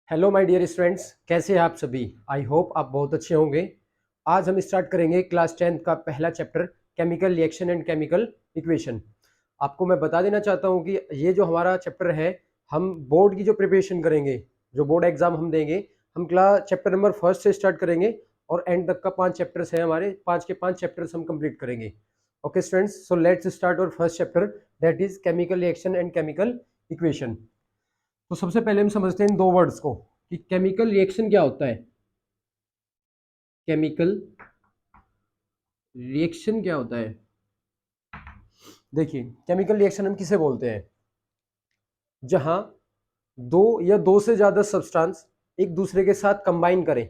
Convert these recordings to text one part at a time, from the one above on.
Hello my dear students, कैसे हैं आप सभी। आई होप आप बहुत अच्छे होंगे। आज हम स्टार्ट करेंगे क्लास 10th का पहला chapter chemical reaction and chemical equation. आपको मैं बता देना चाहता हूं कि ये जो हमारा चैप्टर है, हम बोर्ड की जो प्रिपरेशन करेंगे, जो बोर्ड एग्जाम हम देंगे, हम क्लास चैप्टर नंबर फर्स्ट से स्टार्ट करेंगे और एंड तक का 5 चैप्टर्स है हमारे, 5 के 5 चैप्टर्स हम कंप्लीट करेंगे। Okay students, so let's start और first chapter, that is chemical reaction and chemical equation. तो सबसे पहले हम समझते हैं इन दो वर्ड्स को कि केमिकल रिएक्शन क्या होता है। केमिकल रिएक्शन क्या होता है। देखिए, केमिकल रिएक्शन हम किसे बोलते हैं, जहां दो या दो से ज्यादा सब्सटेंस एक दूसरे के साथ कंबाइन करें।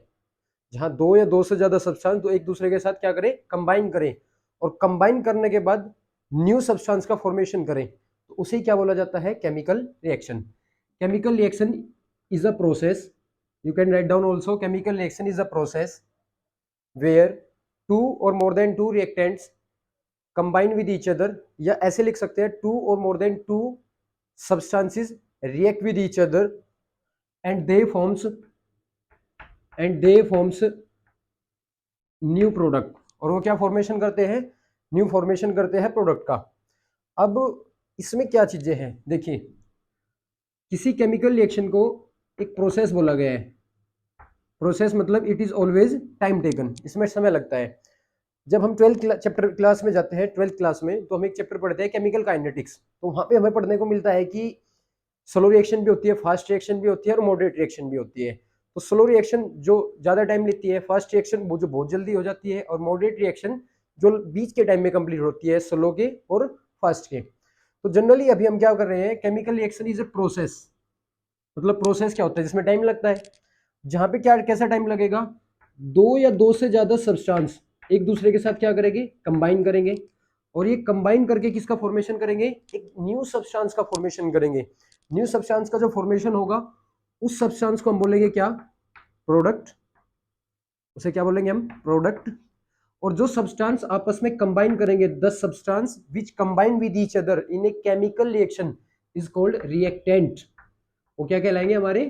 जहां दो या दो से ज्यादा सब्सटेंस तो एक दूसरे के साथ क्या करें, कंबाइन करें, और कंबाइन करने के बाद न्यू सब्सटेंस का फॉर्मेशन करें, तो उसे क्या बोला जाता है, chemical reaction. Chemical reaction is a process, you can write down also, chemical reaction is a process where two or more than two reactants combine with each other, या ऐसे लिख सकते हैं two or more than two substances react with each other and they forms new product. और वो क्या formation करते हैं, न्यू फॉर्मेशन करते हैं प्रोडक्ट का। अब इसमें क्या चीजें हैं, देखिए, किसी केमिकल रिएक्शन को एक प्रोसेस बोला गया है। प्रोसेस मतलब it is always time taken, इसमें समय लगता है। जब हम 12th चैप्टर क्लास में जाते हैं, 12th क्लास में, तो हम एक चैप्टर पढ़ते हैं केमिकल काइनेटिक्स। तो वहां पे हमें पढ़ने को मिलता है कि स्लो रिएक्शन भी होती है, फास्ट रिएक्शन भी होती है और मॉडरेट रिएक्शन भी होती है। तो स्लो रिएक्शन जो ज्यादा टाइम लेती है, फास्ट रिएक्शन वो जो बहुत जल्दी हो जाती है, और मॉडरेट रिएक्शन जो बीच के टाइम में कंप्लीट होती है, स्लो के और फास्ट के। तो जनरली अभी हम क्या कर रहे हैं, chemical reaction is a process. मतलब प्रोसेस क्या होता है, जिसमें टाइम लगता है। जहां पे क्या, कैसा टाइम लगेगा, दो या दो से ज्यादा सब्सटेंस एक दूसरे के साथ क्या करेंगे, कंबाइन करेंगे, और ये कंबाइन करके किसका फॉर्मेशन करेंगे, एक न्यू सब्सटेंस का फॉर्मेशन करेंगे। न्यू सब्सटेंस का जो फॉर्मेशन होगा, उस सब्सटेंस को हम बोलेंगे क्या, प्रोडक्ट। उसे क्या बोलेंगे हम, प्रोडक्ट। और जो सब्सटेंस आपस में कंबाइन करेंगे, the substance which combine with each other in A chemical reaction is called reactant. वो क्या कहलाएंगे, हमारे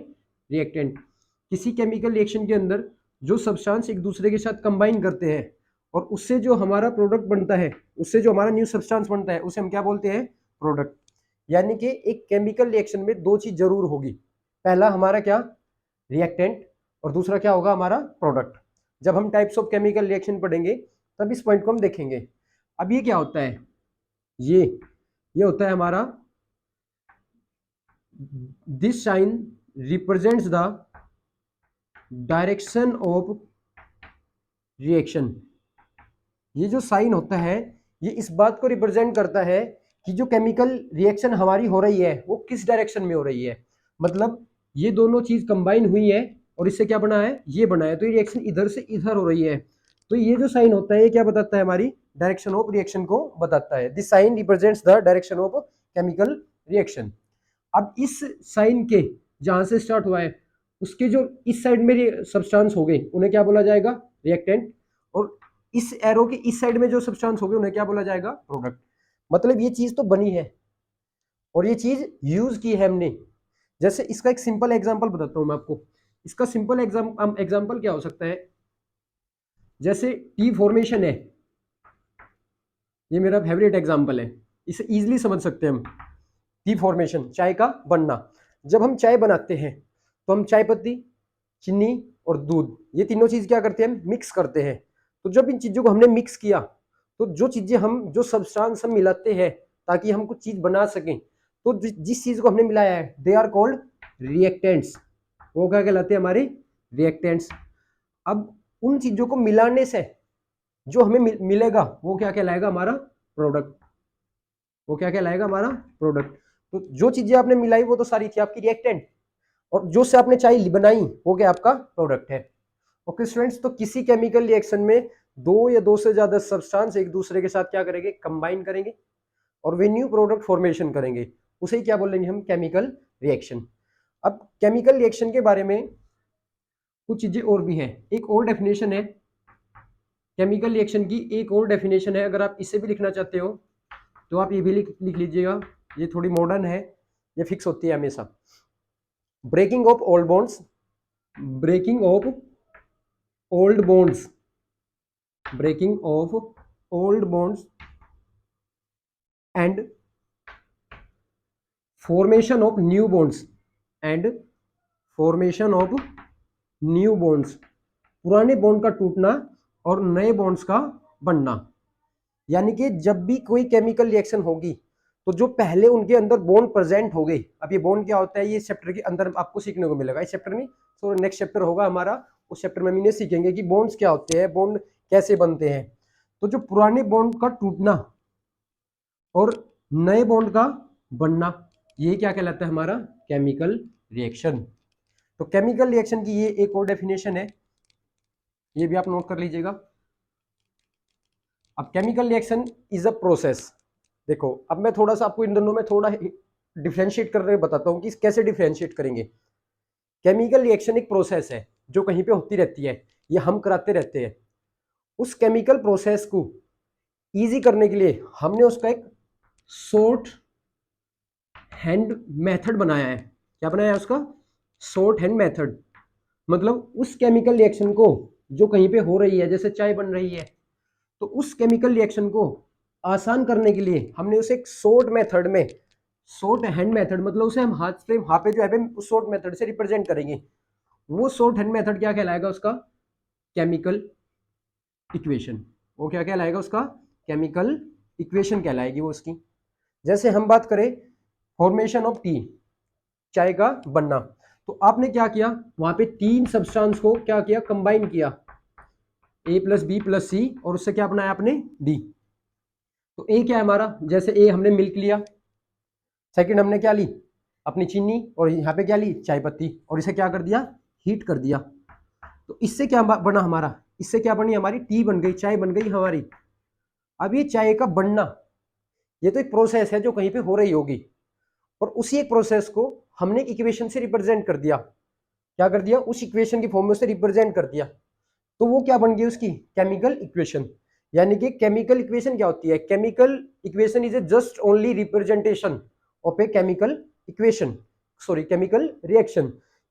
रिएक्टेंट। किसी केमिकल रिएक्शन के अंदर जो सब्सटेंस एक दूसरे के साथ कंबाइन करते हैं और उससे जो हमारा प्रोडक्ट बनता है, उससे जो हमारा न्यू सब्सटेंस बनता है, उसे हम क्या बोलते हैं, प्रोडक्ट। यानी कि एक केमिकल रिएक्शन में दो चीज जरूर होगी, पहला हमारा क्या, रिएक्टेंट, और दूसरा क्या होगा, हमारा प्रोडक्ट। जब हम टाइप्स ऑफ केमिकल रिएक्शन पढ़ेंगे तब इस पॉइंट को हम देखेंगे। अब ये क्या होता है, ये होता है हमारा, this sign represents the direction of reaction. ये जो साइन होता है, ये इस बात को रिप्रेजेंट करता है कि जो केमिकल रिएक्शन हमारी हो रही है वो किस डायरेक्शन में हो रही है। मतलब ये दोनों चीज कंबाइन हुई है और इससे क्या बना है, ये बना है, तो ये रिएक्शन इधर से इधर हो रही है। तो ये जो साइन होता है, ये क्या बताता है, हमारी डायरेक्शन ऑफ रिएक्शन को बताता है। This sign represents the direction of chemical reaction. अब इस साइन के जहां से स्टार्ट हुआ है, उसके जो इस साइड में सब्सटेंस हो गए, उन्हें क्या बोला जाएगा, रिएक्टेंट। और इस एरो के इस साइड में जो सब्सटेंस हो गए, उन्हें क्या बोला जाएगा, प्रोडक्ट। मतलब ये चीज तो बनी है और ये चीज यूज की है हमने। जैसे इसका एक सिंपल एग्जांपल बताता हूं मैं आपको। इसका सिंपल एग्जांपल क्या हो सकता है, जैसे टी फॉर्मेशन है, ये मेरा फेवरेट एग्जांपल है, इसे इजीली समझ सकते हैं हम। टी फॉर्मेशन, चाय का बनना। जब हम चाय बनाते हैं तो हम चाय पत्ती, चीनी और दूध, ये तीनों चीज क्या करते हैं, हम मिक्स करते हैं। तो जब इन चीजों को हमने मिक्स किया, तो जो चीजें हम, जो सब्सटेंस हम मिलाते हैं ताकि हम कुछ चीज बना सकें, तो जिस चीज को हमने मिलाया है, दे आर कॉल्ड रिएक्टेंट्स। वो क्या कहलाते हैं, हमारे रिएक्टेंट्स। अब उन चीजों को मिलाने से जो हमें मिलेगा, वो क्या कहलाएगा, हमारा प्रोडक्ट। वो क्या कहलाएगा, हमारा प्रोडक्ट। तो जो चीजें आपने मिलाई वो तो सारी थी आपकी रिएक्टेंट, और जो से आपने चाय बनाई वो क्या आपका प्रोडक्ट है। ओके स्टूडेंट्स, तो किसी केमिकल रिएक्शन में दो या दो से ज्यादा सब्सटेंस एक दूसरे के साथ क्या करेंगे, कंबाइन करेंगे, और वे न्यू प्रोडक्ट फॉर्मेशन करेंगे, उसे क्या बोलेंगे हम, केमिकल रिएक्शन। अब केमिकल रिएक्शन के बारे में कुछ चीजें और भी हैं। एक और डेफिनेशन है केमिकल रिएक्शन की, एक और डेफिनेशन है, अगर आप इसे भी लिखना चाहते हो तो आप ये भी लिख लीजिएगा। ये थोड़ी मॉडर्न है, ये फिक्स होती है हमेशा। Breaking of old bonds, breaking of old bonds, breaking of old bonds and formation of new bonds, and formation of new bonds, पुराने बॉन्ड का टूटना और नए बॉन्ड्स का बनना। यानी कि जब भी कोई केमिकल रिएक्शन होगी तो जो पहले उनके अंदर बॉन्ड प्रेजेंट हो गए, अब ये बॉन्ड क्या होता है ये चैप्टर के अंदर आपको सीखने को मिलेगा, इस चैप्टर में तो नेक्स्ट चैप्टर होगा हमारा, उस चैप्टर में हम इन्हें सीखेंगे कि बॉन्ड्स क्या होते हैं, बॉन्ड कैसे बनते हैं। तो जो पुराने बॉन्ड का टूटना और नए बॉन्ड का बनना, ये क्या कहलाता है हमारा केमिकल रिएक्शन। तो केमिकल रिएक्शन की ये एक और डेफिनेशन है, ये भी आप नोट कर लीजिएगा। अब chemical reaction is a process, देखो अब मैं थोड़ा सा आपको इन दोनों में थोड़ा डिफरेंशिएट करके बताता हूँ कि कैसे डिफरेंशिएट करेंगे। केमिकल रिएक्शन एक प्रोसेस है जो कहीं पे होती रहती है, ये हम कराते रहते हैं। उस केमिकल प्रोसेस को इजी करने के लिए हमने उसका एक शॉर्ट हैंड मेथड बनाया है। क्या बनाया है उसका? Short hand method. मतलब उस केमिकल रिएक्शन को जो कहीं पे हो रही है, जैसे चाय बन रही है, तो उस केमिकल रिएक्शन को आसान करने के लिए हमने उसे एक शॉर्ट मेथड में, शॉर्ट हैंड मेथड मतलब उसे हम हाथ से वहां पे जो है उस शॉर्ट मेथड से रिप्रेजेंट करेंगे। वो शॉर्ट हैंड मेथड क्या कहलाएगा उसका? Chemical equation. वो क्या कहलाएगा उसका? केमिकल इक्वेशन कहलाएगी वो उसकी। जैसे हम बात करें फॉर्मेशन ऑफ टी, चाय का बनना, तो आपने क्या किया वहां पे तीन सब्सटेंस को क्या किया, कंबाइन किया, ए प्लस बी प्लस सी, और उससे क्या बनाया आपने? डी। तो ए क्या है हमारा? जैसे ए हमने मिल्क लिया, सेकंड हमने क्या ली? अपनी चीनी, और यहाँ पे क्या ली? चाय पत्ती, और इसे क्या कर दिया? हीट कर दिया। तो इससे क्या बना हमारा? इससे क्या बनी हमारी? टी बन गई, चाय बन गई हमारी। अब ये चाय का बनना, ये तो एक प्रोसेस है जो कहीं पे हो रही होगी, और उसी एक प्रोसेस को हमने इक्वेशन से रिप्रेजेंट कर दिया। क्या कर दिया? उस इक्वेशन की फॉर्म में से रिप्रेजेंट कर दिया। तो वो क्या बन गई उसकी? Chemical equation. यानी कि केमिकल इक्वेशन क्या होती है? Chemical equation is a just only representation of A chemical equation, sorry chemical reaction.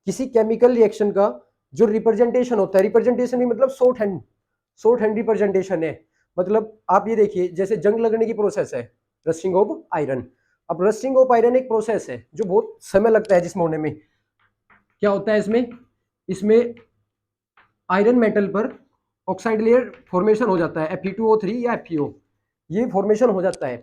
किसी केमिकल रिएक्शन का जो रिप्रेजेंटेशन होता है, रिप्रेजेंटेशन ही मतलब शॉर्ट हैंड रिप्रेजेंटेशन है। मतलब आप ये देखिए, जैसे जंग लगने की प्रोसेस है, रस्टिंग ऑफ आयरन। अब रस्टिंग ऑफ आयरन एक प्रोसेस है जो बहुत समय लगता है जिसमें होने में। क्या होता है इसमें? इसमें आयरन मेटल पर ऑक्साइड लेयर फॉर्मेशन हो जाता है, Fe2O3 या FeO, ये फॉर्मेशन हो जाता है।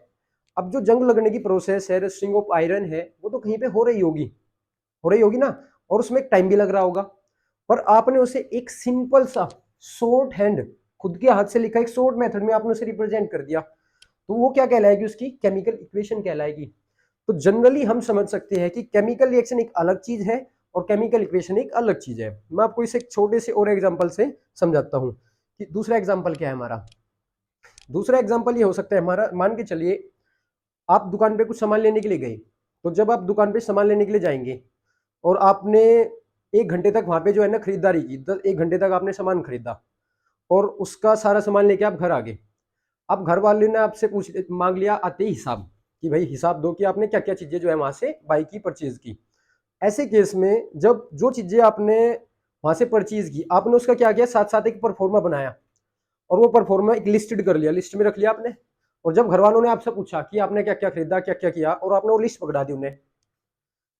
अब जो जंग लगने की प्रोसेस है, रस्टिंग ऑफ आयरन है, वो तो कहीं पे हो रही होगी ना, और उसमें टाइम भी लग रहा होगा। पर आपने उसे एक सिंपल सा शॉर्ट हैंड, खुद के हाथ से लिखा एक शॉर्ट मेथड में आपने उसे रिप्रेजेंट कर दिया, तो वो क्या कहलाएगी? उसकी केमिकल इक्वेशन कहलाएगी। तो जनरली हम समझ सकते हैं कि केमिकल रिएक्शन एक अलग चीज है और केमिकल इक्वेशन एक अलग चीज है। मैं आपको इसे एक छोटे से और एग्जांपल से समझाता हूं कि दूसरा एग्जांपल क्या है हमारा। दूसरा एग्जांपल ये हो सकता है हमारा, मान के चलिए आप दुकान पे कुछ सामान लेने के लिए गए, तो जब आप दुकान पे सामान लेने के लिए जाएंगे और आपने 1 घंटे तक वहां पे जो है ना खरीदारी की, 1 घंटे तक आपने सामान खरीदा और उसका सारा सामान लेके आप घर आ गए। अब घर वाले ने आपसे पूछ मांग लिया आते ही हिसाब, कि भाई हिसाब दो कि आपने क्या क्या चीजें जो है वहां से बाई की, परचेज की। ऐसे केस में जब जो चीजें आपने वहां से परचेज की, आपने उसका क्या किया? साथ साथ एक परफॉर्मा बनाया, और वो परफॉर्मा एक लिस्टेड कर लिया, लिस्ट में रख लिया आपने। और जब घर वालों ने आपसे पूछा कि आपने क्या क्या खरीदा, क्या क्या किया, और आपने वो लिस्ट पकड़ा दी उन्हें,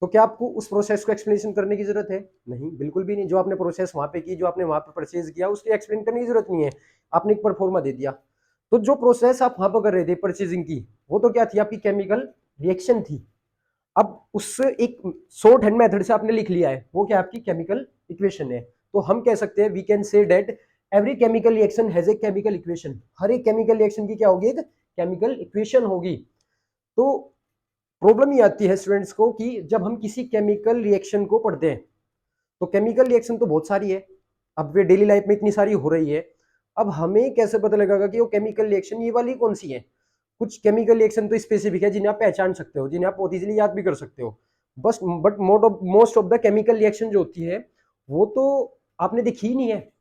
तो क्या आपको उस प्रोसेस को एक्सप्लेनेशन करने की जरूरत है? नहीं, बिल्कुल भी नहीं। जो आपने प्रोसेस वहां पे की, जो आपने वहां पे परचेज किया, उसकी एक्सप्लेन करने की जरूरत नहीं है, आपने एक परफॉर्मा दे दिया। तो जो प्रोसेस आप वहां पर कर रहे थे परचेजिंग की, वो तो क्या थी? आपकी केमिकल रिएक्शन थी। अब उससे एक शॉर्ट हैंड मेथड से आपने लिख लिया है, वो क्या आपकी केमिकल इक्वेशन है। तो हम कह सकते हैं, we can say that every chemical reaction has a chemical equation. हर एक केमिकल रिएक्शन की क्या होगी? एक केमिकल इक्वेशन होगी। तो प्रॉब्लम ये आती है स्टूडेंट्स को कि जब हम किसी केमिकल रिएक्शन को पढ़ते हैं, तो केमिकल रिएक्शन तो बहुत सारी है, अब वे डेली लाइफ में इतनी सारी हो रही है, अब हमें कैसे पता लगेगा कि वो केमिकल रिएक्शन ये वाली कौन सी है? कुछ केमिकल रिएक्शन तो स्पेसिफिक है जिन्हें आप पहचान सकते हो, जिन्हें आप बहुत इजीली याद भी कर सकते हो। बस but most of the chemical reaction जो होती है वो तो आपने देखी ही नहीं है।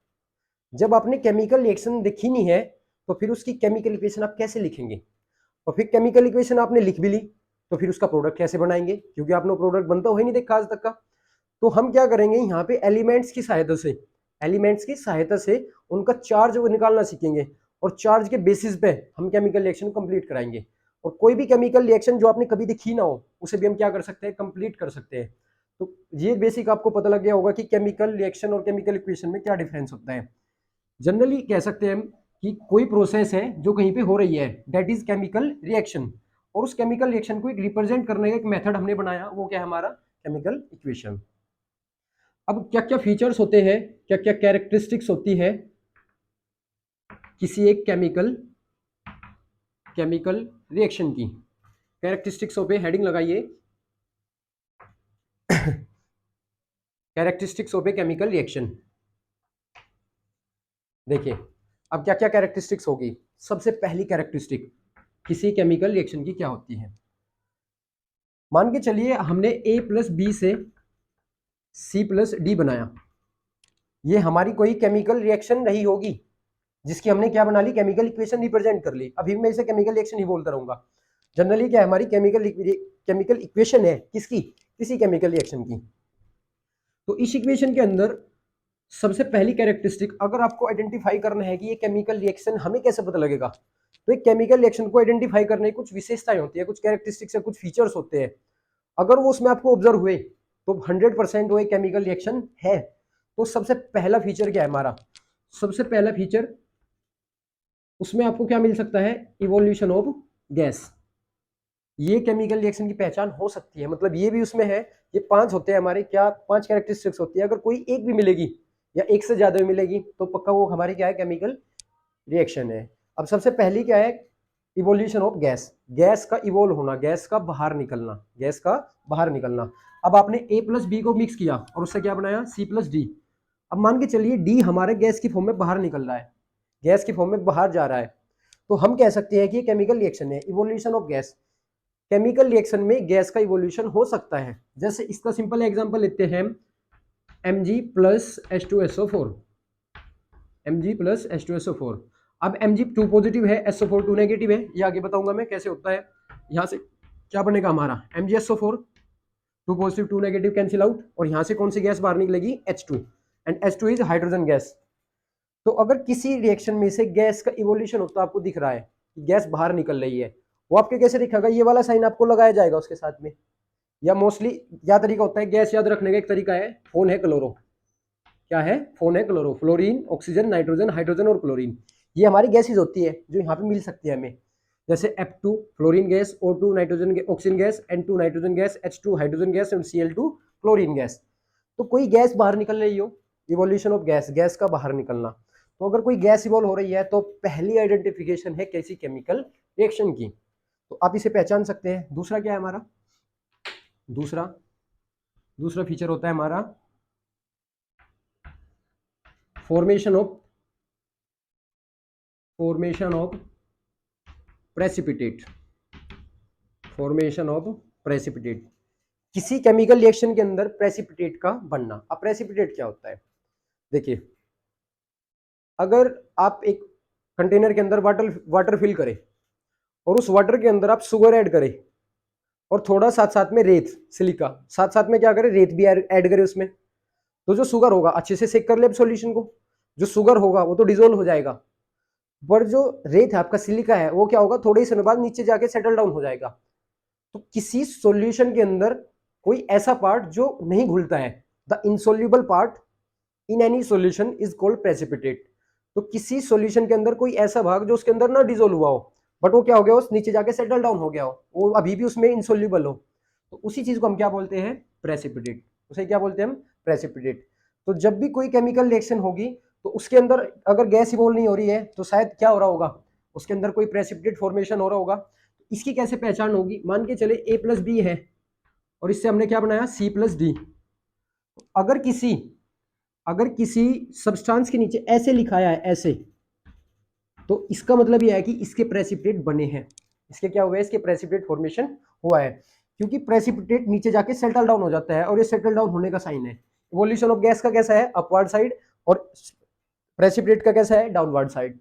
जब आपने केमिकल रिएक्शन देखी नहीं है, तो फिर उसकी केमिकल इक्वेशन आप कैसे लिखेंगे? और फिर केमिकल इक्वेशन आपने लिख भी ली, तो फिर उसका प्रोडक्ट कैसे बनाएंगे? क्योंकि आपने प्रोडक्ट बनता हो ही नहीं देखा आज तक का। तो हम क्या करेंगे यहाँ पे एलिमेंट्स की सहायता से उनका चार्ज वो निकालना सीखेंगे, और चार्ज के बेसिस पे हम केमिकल रिएक्शन कंप्लीट कराएंगे। और कोई भी केमिकल रिएक्शन जो आपने कभी देखी ना हो उसे भी हम क्या कर सकते हैं, कंप्लीट कर सकते हैं। तो ये बेसिक आपको पता लग गया होगा कि केमिकल रिएक्शन और केमिकल इक्वेशन में क्या डिफरेंस होता है। जनरली कह सकते हैं हम कि कोई प्रोसेस है जो कहीं पे हो रही है, दैट इज केमिकल रिएक्शन, और उस केमिकल रिएक्शन को एक रिप्रेजेंट करने का एक मेथड हमने बनाया, वो क्या है हमारा केमिकल इक्वेशन। अब क्या क्या फीचर्स होते हैं, क्या क्या कैरेक्टरिस्टिक्स होती है किसी एक केमिकल रिएक्शन की। कैरेक्टरिस्टिक्स पे हेडिंग लगाइए, कैरेक्टरिस्टिक्स पे केमिकल रिएक्शन। देखिए अब क्या क्या कैरेक्टरिस्टिक्स होगी। सबसे पहली कैरेक्टरिस्टिक किसी केमिकल रिएक्शन की क्या होती है। मान के चलिए हमने A प्लस बी से C प्लस डी बनाया, ये हमारी कोई केमिकल रिएक्शन नहीं होगी जिसकी हमने क्या बना ली, केमिकल इक्वेशन रिप्रेजेंट कर ली। अभी मैं इसे केमिकल रिएक्शन ही बोलता रहूंगा। जनरली क्या है, हमारी केमिकल इक्वेशन है किसकी, किसी केमिकल रिएक्शन की। तो इस इक्वेशन के अंदर सबसे पहली कैरेक्टरिस्टिक, अगर आपको आइडेंटिफाई करना है कि ये केमिकल रिएक्शन, हमें कैसे पता लगेगा, तो एक केमिकल रिएक्शन को आइडेंटिफाई करने की कुछ विशेषताएं होती है, कुछ कैरेक्टरिस्टिक्स है, कुछ फीचर्स होते हैं। अगर वो उसमें आपको ऑब्जर्व हुए तो 100% वो एक केमिकल रिएक्शन है। तो सबसे पहला फीचर क्या है हमारा, सबसे पहला फीचर उसमें आपको क्या मिल सकता है, इवोल्यूशन ऑफ गैस। ये केमिकल रिएक्शन की पहचान हो सकती है, मतलब ये भी उसमें है। ये 5 होते हैं हमारे, क्या 5 कैरेक्टरिस्टिक्स होती है। अगर कोई एक भी मिलेगी या एक से ज्यादा भी मिलेगी तो पक्का वो हमारी क्या है, केमिकल रिएक्शन है। अब सबसे पहली क्या है, इवोल्यूशन ऑफ गैस, गैस का इवोल्व होना, गैस का बाहर निकलना, गैस का बाहर निकलना। अब आपने A प्लस बी को मिक्स किया और उससे क्या बनाया, C प्लस डी। अब मान के चलिए D हमारे गैस की फॉर्म में बाहर निकल रहा है, गैस की फॉर्म में बाहर जा रहा है, तो हम कह सकते हैं कि ये केमिकल रिएक्शन है, evolution of gas. Chemical reaction में गैस का इवोल्यूशन हो सकता है। जैसे इसका सिंपल एग्जांपल लेते हैं, Mg plus H2SO4, Mg plus H2SO4। अब Mg 2 पॉजिटिव है, SO4 2 नेगेटिव है, ये आगे बताऊंगा मैं कैसे होता है। यहाँ से क्या बनेगा हमारा, MgSO4, 2 positive 2 negative cancel out, और यहाँ से कौन सी गैस बाहर निकलेगी, H2, and H2 is hydrogen gas. तो अगर किसी रिएक्शन में से गैस का इवोल्यूशन होता आपको दिख रहा है, गैस बाहर निकल रही है, वो आपके कैसे दिखेगा, ये वाला साइन आपको लगाया जाएगा उसके साथ में। या मोस्टली क्या तरीका होता है गैस याद रखने का, एक तरीका है फोन है क्लोरो, क्या है, फोन है chloro, fluorine, oxygen, nitrogen, hydrogen और क्लोरीन। ये हमारी गैसेज होती है जो यहाँ पे मिल सकती है हमें। जैसे F2 fluorine gas, O2 nitrogen oxygen gas, N2 nitrogen gas, H2 hydrogen gas और Cl2 क्लोरीन गैस। तो कोई गैस बाहर निकल रही हो, इवोल्यूशन ऑफ गैस, गैस का बाहर निकलना। तो अगर कोई गैस इवॉल्व हो रही है तो पहली आइडेंटिफिकेशन है कैसी, केमिकल रिएक्शन की। तो आप इसे पहचान सकते हैं। दूसरा क्या है हमारा, दूसरा फीचर होता है हमारा formation of precipitate, formation of precipitate. किसी केमिकल रिएक्शन के अंदर प्रेसिपिटेट का बनना। अब प्रेसिपिटेट क्या होता है, देखिए अगर आप एक कंटेनर के अंदर वाटर फिल करें और उस वाटर के अंदर आप शुगर ऐड करें और थोड़ा साथ साथ में रेत, सिलिका, साथ साथ में क्या करें, रेत भी ऐड करें उसमें, तो जो शुगर होगा, अच्छे से सेक कर ले सॉल्यूशन को, जो शुगर होगा वो तो डिजोल्व हो जाएगा, पर जो रेत है आपका, सिलिका है, वो क्या होगा, थोड़े ही समय बाद नीचे जाके सेटल डाउन हो जाएगा। तो किसी सॉल्यूशन के अंदर कोई ऐसा पार्ट जो नहीं घुलता है, the insoluble part in any solution is called precipitate. तो किसी सॉल्यूशन के अंदर कोई ऐसा भाग जो उसके अंदर ना डिजोल्व हुआ हो, बट वो क्या हो गया, उस नीचे जाके सेटल डाउन हो गया हो, वो अभी भी उसमें इनसोल्यूबल हो, तो उसी चीज को हम क्या बोलते हैं, प्रेसिपिटेट। उसे क्या बोलते हैं हम, प्रेसिपिटेट। तो जब भी कोई केमिकल रिएक्शन होगी तो उसके अंदर अगर गैस इवॉल्व नहीं हो रही है तो शायद क्या हो रहा होगा, उसके अंदर कोई प्रेसिपिटेट फॉर्मेशन हो रहा होगा। इसकी कैसे पहचान होगी, मान के चले A प्लस बी है और इससे हमने क्या बनाया, C प्लस डी। अगर किसी सब्सटेंस के नीचे ऐसे लिखाया है, ऐसे, तो इसका मतलब यह है कि इसके प्रेसिपिटेट बने हैं। इसके क्या हुआ है, इसके प्रेसिपिटेट फॉर्मेशन हुआ है, क्योंकि प्रेसिपिटेट नीचे जाके सेटल डाउन हो जाता है और ये सेटल डाउन होने का साइन है। इवोल्यूशन ऑफ गैस का कैसा है, अपवर्ड साइड, और प्रेसिपिटेट का कैसा है, डाउनवर्ड साइड,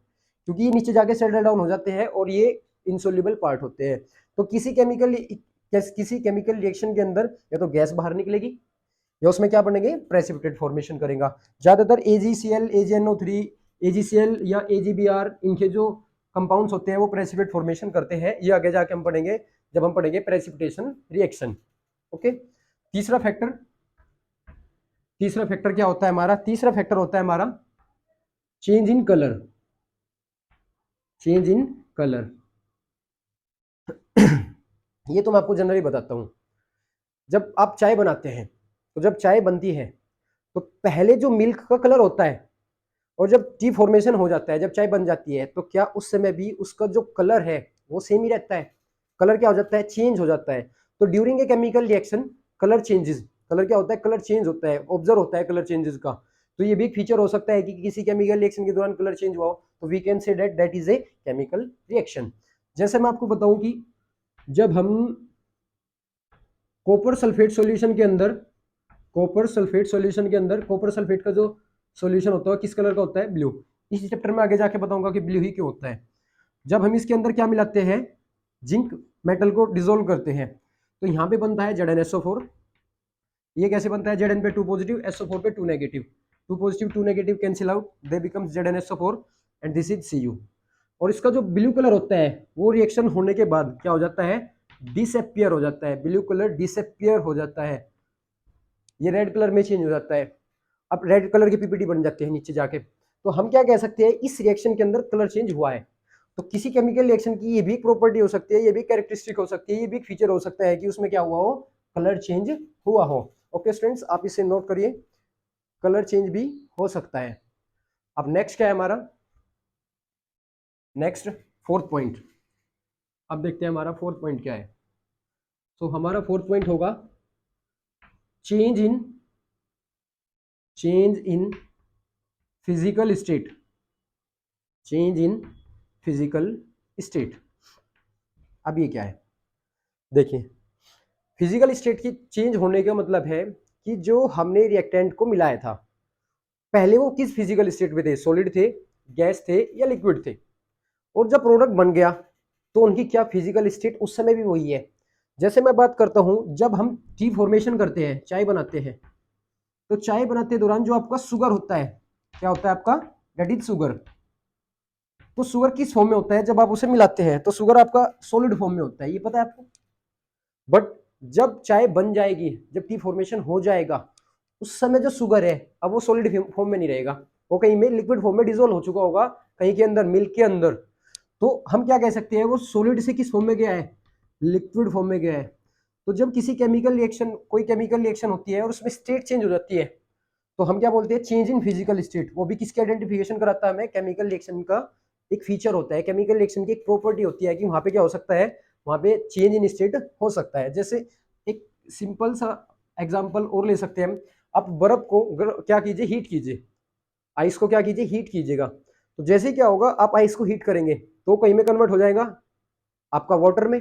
क्योंकि ये नीचे जाके सेटल डाउन हो जाते हैं और ये इनसोल्यूबल पार्ट होते हैं। तो किसी केमिकल रिएक्शन के अंदर या तो गैस बाहर निकलेगी या उसमें क्या बनेंगे, प्रेसिपिटेट फॉर्मेशन करेगा। ज्यादातर AgCl, AgNO3, AgCl या AgBr, इनके जो कंपाउंड्स होते हैं वो प्रेसिपिटेट फॉर्मेशन करते हैं। ये आगे जाके हम पढ़ेंगे जब हम पढ़ेंगे प्रेसिपिटेशन रिएक्शन। ओके, तीसरा फैक्टर क्या होता है हमारा? तीसरा फैक्टर होता है हमारा change in colour. Change in colour ये तो मैं आपको जनरली बताता हूं। जब आप चाय बनाते हैं तो जब चाय बनती है तो पहले जो मिल्क का कलर होता है और जब टी फॉर्मेशन हो जाता है, जब चाय बन जाती है, तो क्या उस समय भी उसका जो कलर है वो सेम ही रहता है? कलर क्या हो जाता है? चेंज हो जाता है। तो during a chemical reaction colour changes, colour क्या होता है? कलर चेंज होता है, ऑब्जर्व होता है कलर चेंजेस का। तो ये भी एक फीचर हो सकता है कि किसी केमिकल रिएक्शन के दौरान कलर चेंज हुआ हो, तो we can say that is a chemical reaction. जैसे मैं आपको बताऊं कि जब हम कॉपर सल्फेट सॉल्यूशन के अंदर, कॉपर सल्फेट का जो सॉल्यूशन होता है किस कलर का होता है? ब्लू। इस चैप्टर में आगे जाके बताऊंगा कि ब्लू ही क्यों होता है। जब हम इसके अंदर क्या मिलाते हैं? जिंक मेटल को डिसोल्व करते हैं, तो यहाँ पे बनता है ZnSO4। ये कैसे बनता है? Zn पे 2 पॉजिटिव, SO4 पे 2 negative, 2 positive 2 negative cancel out, they becomes ZnSO4 and this is Cu। और इसका जो ब्लू कलर होता है वो रिएक्शन होने के बाद क्या हो जाता है? डिसअपियर हो जाता है। ब्लू कलर डिसअपियर हो जाता है, ये रेड कलर में चेंज हो जाता है। अब रेड कलर की पीपीटी बन जाती है नीचे जाके। तो हम क्या कह सकते हैं? इस रिएक्शन के अंदर कलर चेंज हुआ है। तो किसी केमिकल रिएक्शन की ये भी प्रॉपर्टी हो सकती है, ये भी कैरेक्टरिस्टिक हो सकती है, ये भी एक फीचर हो सकता है कि उसमें क्या हुआ हो? कलर चेंज हुआ हो। ओके स्टूडेंट्स, आप इसे नोट करिए, कलर चेंज भी हो सकता है। अब नेक्स्ट क्या है हमारा? Next fourth point. अब देखते हैं हमारा फोर्थ पॉइंट क्या है। तो हमारा फोर्थ पॉइंट होगा change in physical state. Change in physical state. अब ये क्या है? देखिए, फिजिकल स्टेट की चेंज होने का मतलब है कि जो हमने रिएक्टेंट को मिलाया था, पहले वो किस फिजिकल स्टेट में थे? सॉलिड थे, गैस थे या लिक्विड थे? और जब प्रोडक्ट बन गया तो उनकी क्या फिजिकल स्टेट उस समय भी वही है। जैसे मैं बात करता हूं, जब हम टी फॉर्मेशन करते हैं, चाय बनाते हैं, तो चाय बनाते दौरान जो आपका शुगर होता है, क्या होता है आपका? That is sugar. तो शुगर किस फॉर्म में होता है? जब आप उसे मिलाते हैं तो शुगर आपका सॉलिड फॉर्म में होता है, ये पता है आपको। बट जब चाय बन जाएगी, जब टी फॉर्मेशन हो जाएगा, उस समय जो शुगर है अब वो सॉलिड फॉर्म में नहीं रहेगा, वो कहीं में लिक्विड फॉर्म में डिसोल्व हो चुका होगा, कहीं के अंदर, मिल्क के अंदर। तो हम क्या कह सकते हैं? वो सॉलिड से किस फॉर्म में गया है? लिक्विड फॉर्म में गया है। तो जब किसी केमिकल रिएक्शन, कोई केमिकल रिएक्शन होती है और उसमें स्टेट चेंज हो जाती है, तो हम क्या बोलते हैं? Change in physical state. वो भी किसके आइडेंटिफिकेशन कराता है हमें? केमिकल रिएक्शन का एक फीचर होता है, केमिकल रिएक्शन की एक प्रॉपर्टी होती है कि वहां पे क्या हो सकता है? वहां पे चेंज इन स्टेट हो सकता है। जैसे एक सिंपल सा एग्जांपल और ले सकते हैं हम। आप बर्फ को क्या कीजिए? हीट कीजिए। आइस को क्या कीजिए? हीट कीजिएगा। तो जैसे क्या होगा? आप आइस को हीट करेंगे तो कहीं में कन्वर्ट हो जाएगा आपका वाटर में।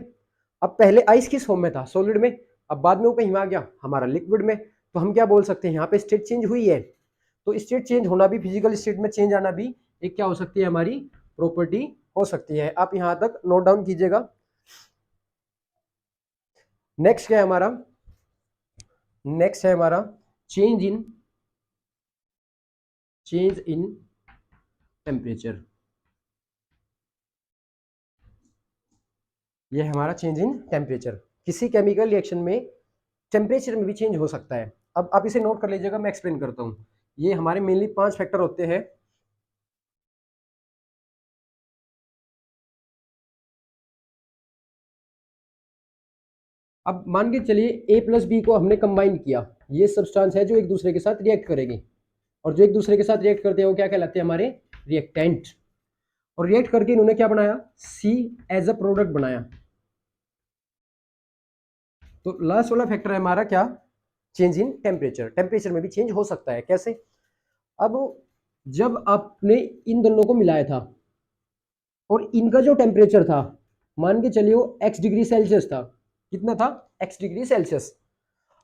अब पहले आइस किस फॉर्म में था? सॉलिड में। अब बाद में वो कहीं में आ गया हमारा लिक्विड में। तो हम क्या बोल सकते हैं? यहाँ पे स्टेट चेंज हुई है। तो स्टेट चेंज होना भी, फिजिकल स्टेट में चेंज आना भी एक क्या हो सकती है? हमारी प्रॉपर्टी हो सकती है। आप यहां तक नोट डाउन कीजिएगा। नेक्स्ट क्या है हमारा? नेक्स्ट है हमारा चेंज इन टेम्परेचर। ये हमारा चेंज इन टेम्परेचर। किसी केमिकल रिएक्शन में टेम्परेचर में भी चेंज हो सकता है। अब आप इसे नोट कर लीजिएगा, मैं एक्सप्लेन करता हूं। ये हमारे मेनली 5 फैक्टर होते हैं। अब मान के चलिए A प्लस बी को हमने कंबाइन किया, ये सब्सटेंस है जो एक दूसरे के साथ रिएक्ट करेगी, और जो एक दूसरे के साथ रिएक्ट करते हैं वो क्या कहलाते हैं? हमारे रिएक्टेंट। और रिएक्ट करके इन्होंने क्या बनाया? सी एज अ प्रोडक्ट बनाया। तो लास्ट वाला फैक्टर है हमारा क्या? Change in temperature. टेम्परेचर में भी चेंज हो सकता है। कैसे? अब जब आपने इन दोनों को मिलाया था और इनका जो टेम्परेचर था, मान के चलिए वो x डिग्री सेल्सियस था। कितना था? x degree Celsius.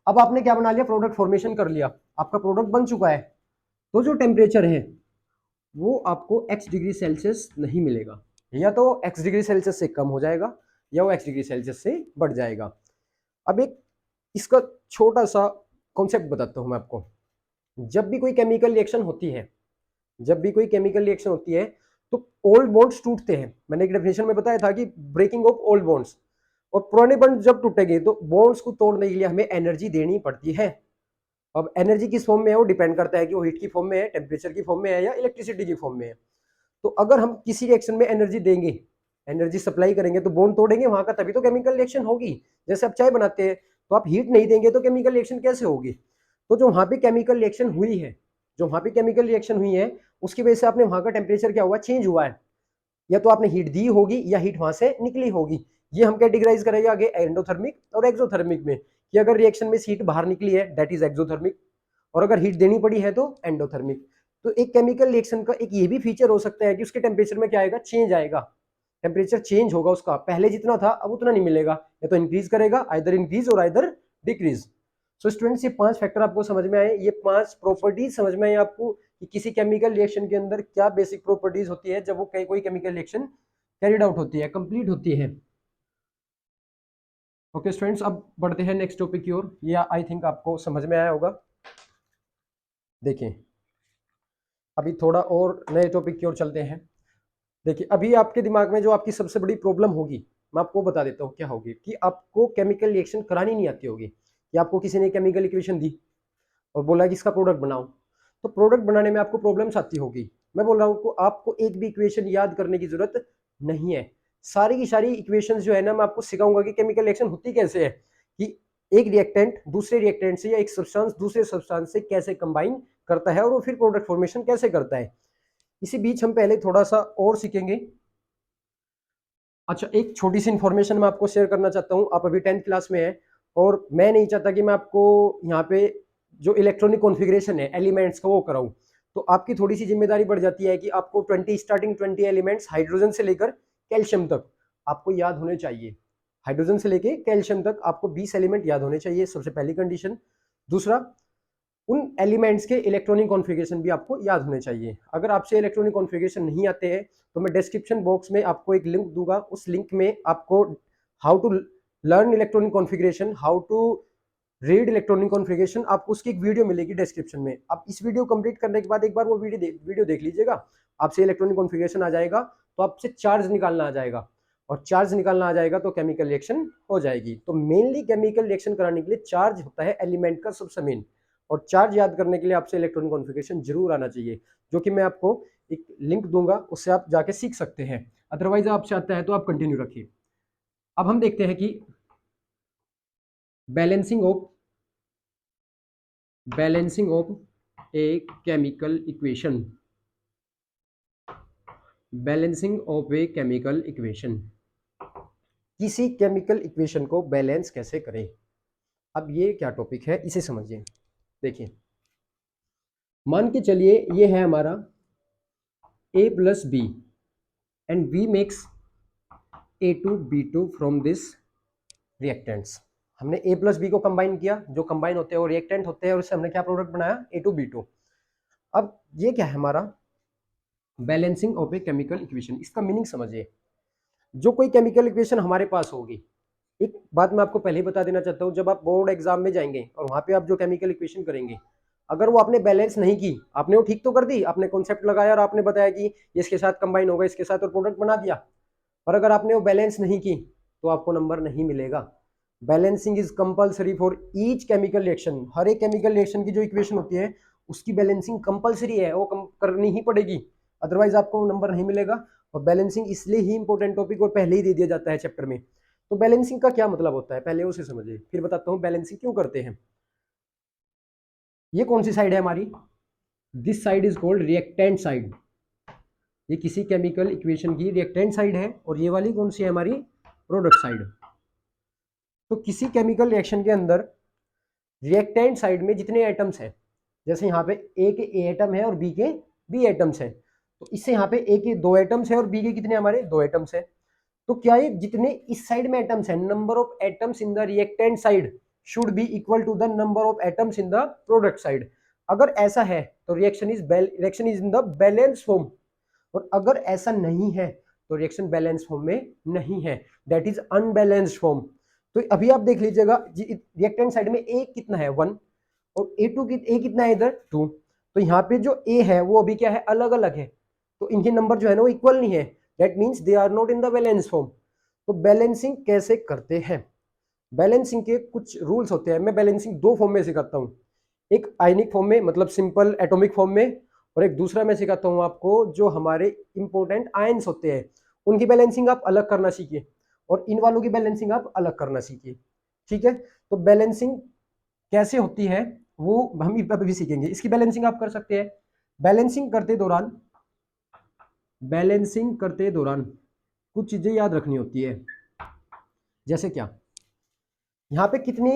अब आपने क्या बना लिया? प्रोडक्ट फॉर्मेशन कर लिया, आपका प्रोडक्ट बन चुका है। तो जो टेम्परेचर है वो आपको x डिग्री सेल्सियस नहीं मिलेगा, या तो x डिग्री सेल्सियस से कम हो जाएगा या वो x डिग्री सेल्सियस से बढ़ जाएगा। अब एक इसका छोटा सा कॉन्सेप्ट बताता हूं मैं आपको। जब भी कोई केमिकल रिएक्शन होती है, जब भी कोई केमिकल रिएक्शन होती है तो ओल्ड बॉन्ड्स टूटते हैं। मैंने एक डेफिनेशन में बताया था कि ब्रेकिंग ऑफ ओल्ड बॉन्ड्स, और पुराने बॉन्ड जब टूटेंगे तो बॉन्ड्स को तोड़ने के लिए हमें एनर्जी देनी पड़ती है। अब एनर्जी किस फॉर्म में है वो डिपेंड करता है कि वो हीट की फॉर्म में है, टेम्परेचर की फॉर्म में है या इलेक्ट्रिसिटी की फॉर्म में है। तो अगर हम किसी रिएक्शन में एनर्जी देंगे, एनर्जी सप्लाई करेंगे तो बॉन्ड तोड़ेंगे वहां का, तभी तो केमिकल रिएक्शन होगी। जैसे आप चाय बनाते हैं तो आप हीट नहीं देंगे तो केमिकल रिएक्शन कैसे होगी। तो जो वहां पे केमिकल रिएक्शन हुई है, जो वहां पे केमिकल रिएक्शन हुई है उसकी वजह से आपने वहां का टेम्परेचर क्या हुआ, चेंज हुआ है, या तो आपने हीट दी होगी या हीट वहां से निकली होगी। ये हम कैटेगराइज करेंगे आगे एंडोथर्मिक और एक्सोथर्मिक में, कि अगर रिएक्शन में हीट बाहर निकली है दैट इज एक्सोथर्मिक, और अगर हीट देनी पड़ी है तो एंडोथर्मिक। तो एक केमिकल रिएक्शन का एक ये भी फीचर हो सकता है कि उसके टेम्परेचर में क्या आएगा, चेंज आएगा, टेम्परेचर चेंज होगा उसका, पहले जितना था अब उतना नहीं मिलेगा, या तो इंक्रीज करेगा, आइदर इंक्रीज और आइदर डिक्रीज। सो स्टूडेंट्स ये 5 फैक्टर आपको समझ में आए, ये 5 प्रॉपर्टीज समझ में आए आपको कि किसी केमिकल रिएक्शन के अंदर क्या बेसिक प्रॉपर्टीज होती है जब वो कोई केमिकल रिएक्शन कैरिड आउट होती है, कंप्लीट होती है। ओके स्टूडेंट्स, अब बढ़ते हैं नेक्स्ट टॉपिक की ओर। ये आई थिंक आपको समझ में आया होगा। देखिए अभी थोड़ा और नए टॉपिक की ओर चलते हैं। देखिए अभी आपके दिमाग में जो आपकी सबसे बड़ी प्रॉब्लम होगी मैं आपको बता देता हूँ क्या होगी, कि आपको केमिकल रिएक्शन करानी नहीं आती होगी, कि आपको किसी ने केमिकल इक्वेशन दी और बोला कि इसका प्रोडक्ट बनाओ, तो प्रोडक्ट बनाने में आपको प्रॉब्लम्स आती होगी। मैं बोल रहा हूँ आपको एक भी इक्वेशन याद करने की जरूरत नहीं है, सारी की सारी इक्वेशंस जो है ना मैं आपको सिखाऊंगा कि केमिकल रिएक्शन होती कैसे है, कि एक रिएक्टेंट दूसरे रिएक्टेंट से या एक सब्सटेंस दूसरे सब्सटेंस से कैसे कंबाइन करता है और वो फिर प्रोडक्ट फॉर्मेशन कैसे करता है। इसी बीच हम पहले थोड़ा सा और सीखेंगे। अच्छा एक छोटी सी इन्फॉर्मेशन मैं आपको शेयर करना चाहता हूँ। आप अभी 10th क्लास में है और मैं नहीं चाहता कि मैं आपको यहाँ पे जो इलेक्ट्रॉनिक कॉन्फ़िगरेशन है एलिमेंट्स का वो कराऊं, तो आपकी थोड़ी सी जिम्मेदारी बढ़ जाती है कि आपको 20 एलिमेंट्स हाइड्रोजन से लेकर कैल्शियम तक आपको याद होने चाहिए। हाइड्रोजन से लेकर कैल्शियम तक आपको 20 एलिमेंट याद होने चाहिए, सबसे पहली कंडीशन। दूसरा, उन एलिमेंट्स के इलेक्ट्रॉनिक कॉन्फ़िगरेशन भी आपको याद होने चाहिए। अगर आपसे इलेक्ट्रॉनिक कॉन्फ़िगरेशन नहीं आते हैं तो मैं डिस्क्रिप्शन बॉक्स में आपको एक लिंक दूंगा, उस लिंक में आपको how to learn electronic configuration, how to read electronic configuration, आपको उसकी एक वीडियो मिलेगी डिस्क्रिप्शन में। आप इस वीडियो कंप्लीट करने के बाद एक बार वो वीडियो देख लीजिएगा, आपसे इलेक्ट्रॉनिक कॉन्फ़िगरेशन आ जाएगा तो आपसे चार्ज निकालना आ जाएगा, और चार्ज निकालना आ जाएगा तो केमिकल रिएक्शन हो जाएगी। तो मेनली केमिकल रिएक्शन कराने के लिए चार्ज होता है एलिमेंट का सबसे मेन, और चार्ज याद करने के लिए आपसे इलेक्ट्रॉनिक कॉन्फ़िगरेशन जरूर आना चाहिए, जो कि मैं आपको एक लिंक दूंगा, उससे आप जाके सीख सकते हैं। अदरवाइज आपसे आता है तो आप कंटिन्यू रखिए। अब हम देखते हैं कि balancing of A chemical equation, balancing of A chemical equation, किसी केमिकल इक्वेशन को बैलेंस कैसे करें। अब ये क्या टॉपिक है इसे समझिए। देखिए मान के चलिए ये है हमारा a plus B and b makes A2B2 from this reactants. हमने a प्लस बी को कंबाइन किया, जो कंबाइन होते हैं वो रिएक्टेंट होते हैं, और इससे हमने क्या प्रोडक्ट बनाया, A2B2। अब ये क्या है हमारा balancing of A chemical equation. इसका मीनिंग समझिए, जो कोई केमिकल इक्वेशन हमारे पास होगी, एक बात मैं आपको पहले ही बता देना चाहता हूँ, जब आप बोर्ड एग्जाम में जाएंगे और वहां पे आप जो केमिकल इक्वेशन करेंगे, अगर वो आपने बैलेंस नहीं की, आपने वो ठीक तो कर दी, आपने कॉन्सेप्ट लगाया और आपने बताया कि इसके साथ कंबाइन होगा, इसके साथ, और प्रोडक्ट बना दिया, और अगर आपने वो बैलेंस नहीं की तो आपको नंबर नहीं मिलेगा। Balancing is compulsory for each chemical reaction. हर एक केमिकल रिएक्शन की जो इक्वेशन होती है उसकी बैलेंसिंग कंपलसरी है, वो करनी ही पड़ेगी, अदरवाइज आपको नंबर नहीं मिलेगा। और बैलेंसिंग इसलिए ही इंपॉर्टेंट टॉपिक और पहले ही दे दिया जाता है चैप्टर में। तो बैलेंसिंग का क्या मतलब होता है पहले उसे समझिए, फिर बताता हूँ बैलेंसिंग क्यों करते हैं। ये कौन सी साइड है हमारी, this side is called reactant side. ये किसी केमिकल इक्वेशन की रिएक्टेंट साइड है, और ये वाली कौन सी है हमारी, प्रोडक्ट साइड। तो किसी केमिकल रिएक्शन के अंदर रिएक्टेंट साइड में जितने एटम्स हैं, जैसे यहाँ पे ए के ए एटम है और बी के बी एटम्स है, तो इससे यहाँ पे ए के 2 एटम्स है और बी के कितने हमारे 2 एटम्स है। तो क्या ये जितने इस साइड में एटम्स है, number of atoms in the reactant side should be equal to the number of atoms in the product side. अगर ऐसा है तो reaction is in the balance form, और अगर ऐसा नहीं है तो रिएक्शन बैलेंस फॉर्म में नहीं है, दैट इज अनबैलेंस्ड फॉर्म। तो अभी आप देख लीजिएगा रिएक्टेंट साइड में ए कितना है 1, और A2 A कितना है इधर 2, तो यहाँ पे जो A है वो अभी क्या है, अलग अलग है, तो इनके नंबर जो है ना वो इक्वल नहीं है, that means they are not in the balance form. तो बैलेंसिंग कैसे करते हैं, बैलेंसिंग के कुछ रूल्स होते हैं। मैं बैलेंसिंग दो फॉर्म में सिखाता हूँ, एक आयनिक फॉर्म में मतलब सिंपल एटॉमिक फॉर्म में, और एक दूसरा मैं सिखाता हूँ आपको जो हमारे इंपॉर्टेंट आयंस होते हैं उनकी बैलेंसिंग आप अलग करना सीखिए, और इन वालों की बैलेंसिंग आप अलग करना सीखिए। ठीक है, तो बैलेंसिंग कैसे होती है वो हम अभी सीखेंगे। इसकी बैलेंसिंग आप कर सकते हैं। बैलेंसिंग करते दौरान कुछ चीजें याद रखनी होती है, जैसे क्या, यहाँ पे कितने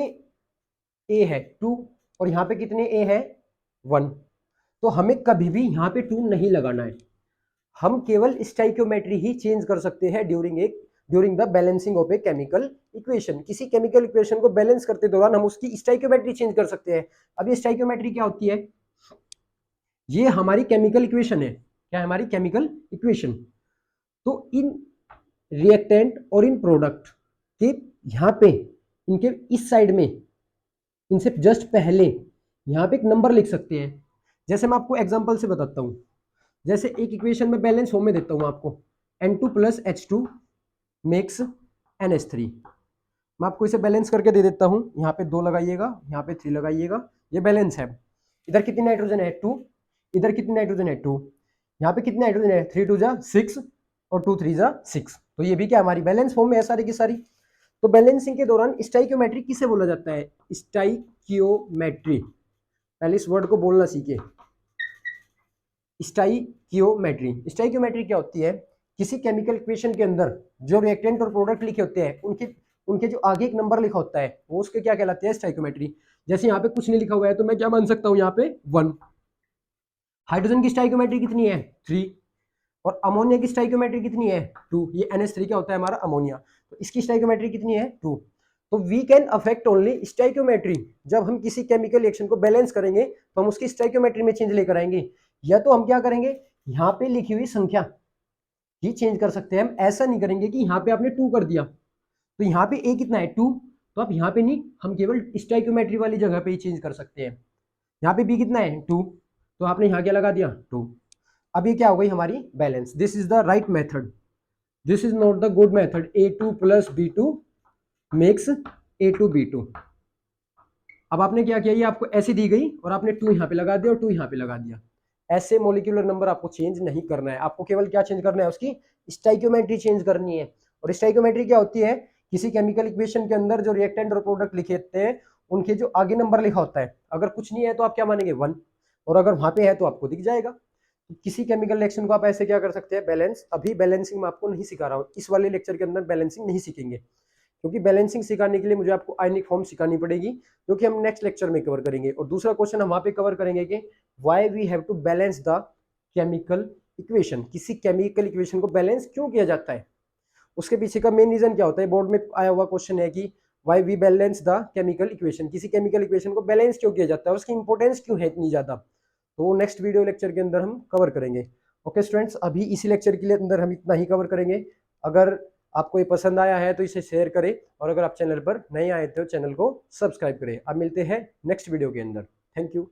ए है 2, और यहाँ पे कितने ए है 1, तो हमें कभी भी यहाँ पे 2 नहीं लगाना है। हम केवल स्टाइकियोमेट्री ही चेंज कर सकते हैं during the balancing of A chemical equation. किसी केमिकल इक्वेशन को बैलेंस करते दौरान हम उसकी स्टाइकियोमेट्री चेंज कर सकते हैं। अब ये स्टाइकियोमेट्री क्या होती है, ये हमारी केमिकल इक्वेशन है, क्या है हमारी केमिकल इक्वेशन। तो इन रिएक्टेंट और इन प्रोडक्ट के यहाँ पे इनके इस साइड में इनसे जस्ट पहले यहाँ पे एक नंबर लिख सकते हैं। जैसे मैं आपको एग्जांपल से बताता हूँ, जैसे एक इक्वेशन में बैलेंस फॉर्म में देता हूँ आपको, N2 + H2 मेक्स NH3। मैं आपको इसे बैलेंस करके दे देता हूँ, यहाँ पे 2 लगाइएगा, यहाँ पे 3 लगाइएगा, ये बैलेंस है। इधर कितनी नाइट्रोजन है 2, इधर कितनी नाइट्रोजन है 2, यहाँ पे कितनी नाइट्रोजन है 3 2 6 और 2 3 6, तो ये भी क्या हमारी बैलेंस फॉर्म में है सारी की सारी। तो बैलेंसिंग के दौरान स्टाइकियोमेट्री किसे बोला जाता है, स्टाइकियोमेट्री, पहले इस वर्ड को बोलना सीखिए, स्टाइकियोमेट्री क्या होती है, किसी केमिकल इक्वेशन के अंदर जो रिएक्टेंट और प्रोडक्ट लिखे होते हैं उनके उनके जो आगे एक नंबर लिखा होता है वो उसके क्या कहलाते हैं, स्टाइकियोमेट्री। जैसे यहाँ पे कुछ नहीं लिखा हुआ है तो मैं क्या मान सकता हूँ यहाँ पे 1। हाइड्रोजन की स्टाइकियोमेट्री कितनी है 3, और अमोनिया की स्टाइकियोमेट्री कितनी है 2, ये NH3 क्या होता है हमारा अमोनिया, तो इसकी स्टाइकियोमेट्री कितनी है 2। तो we can affect only stoichiometry, जब हम किसी केमिकल रिएक्शन को बैलेंस करेंगे तो हम उसकी स्टाइकियोमेट्री में चेंज लेकर आएंगे, या तो हम क्या करेंगे यहाँ पे लिखी हुई संख्या ही चेंज कर सकते हैं। हम ऐसा नहीं करेंगे कि यहाँ पे आपने 2 कर दिया तो यहाँ पे ए कितना है 2, तो आप यहाँ पे नहीं, हम केवल स्टाइकियोमेट्री वाली जगह पे ही चेंज कर सकते हैं। यहाँ पे बी कितना है 2, तो आपने यहाँ क्या लगा दिया 2। अब ये क्या हो गई हमारी balance, this is the right method, this is not the good method. A2 + B2 makes A2B2। अब आपने क्या किया, ये आपको ऐसी दी गई और आपने 2 यहाँ पे लगा दिया और 2 यहाँ पे लगा दिया। ऐसे मोलिकुलर नंबर आपको चेंज नहीं करना है, आपको केवल क्या चेंज करना है, उसकी स्टाइकियोमेट्री चेंज करनी है। और स्टाइकियोमेट्री क्या होती है, किसी केमिकल इक्वेशन के अंदर जो रिएक्टेंट और प्रोडक्ट लिखे होते हैं उनके जो आगे नंबर लिखा होता है, अगर कुछ नहीं है तो आप क्या मानेंगे 1, और अगर वहां पे है तो आपको दिख जाएगा। किसी केमिकल रिएक्शन को आप ऐसे क्या कर सकते हैं, बैलेंस। अभी बैलेंसिंग मैं आपको नहीं सिखा रहा हूँ, इस वाले लेक्चर के अंदर बैलेंसिंग नहीं सीखेंगे, क्योंकि बैलेंसिंग सिखाने के लिए मुझे आपको आयनिक फॉर्म सिखानी पड़ेगी, जो कि हम नेक्स्ट लेक्चर में कवर करेंगे। और दूसरा क्वेश्चन हम वहां पे कवर करेंगे कि why we have to balance the chemical equation, किसी केमिकल इक्वेशन को बैलेंस क्यों किया जाता है, उसके पीछे का मेन रीजन क्या होता है। बोर्ड में आया हुआ क्वेश्चन है कि why we balance the chemical equation, किसी केमिकल इक्वेशन को बैलेंस क्यों किया जाता है, उसकी इंपॉर्टेंस क्यों है इतनी ज्यादा, तो वो नेक्स्ट वीडियो लेक्चर के अंदर हम कवर करेंगे। ओके स्टूडेंट्स, अभी इसी लेक्चर के लिए अंदर हम इतना ही कवर करेंगे। अगर आपको ये पसंद आया है तो इसे शेयर करें, और अगर आप चैनल पर नए आए तो चैनल को सब्सक्राइब करें। अब मिलते हैं नेक्स्ट वीडियो के अंदर। Thank you.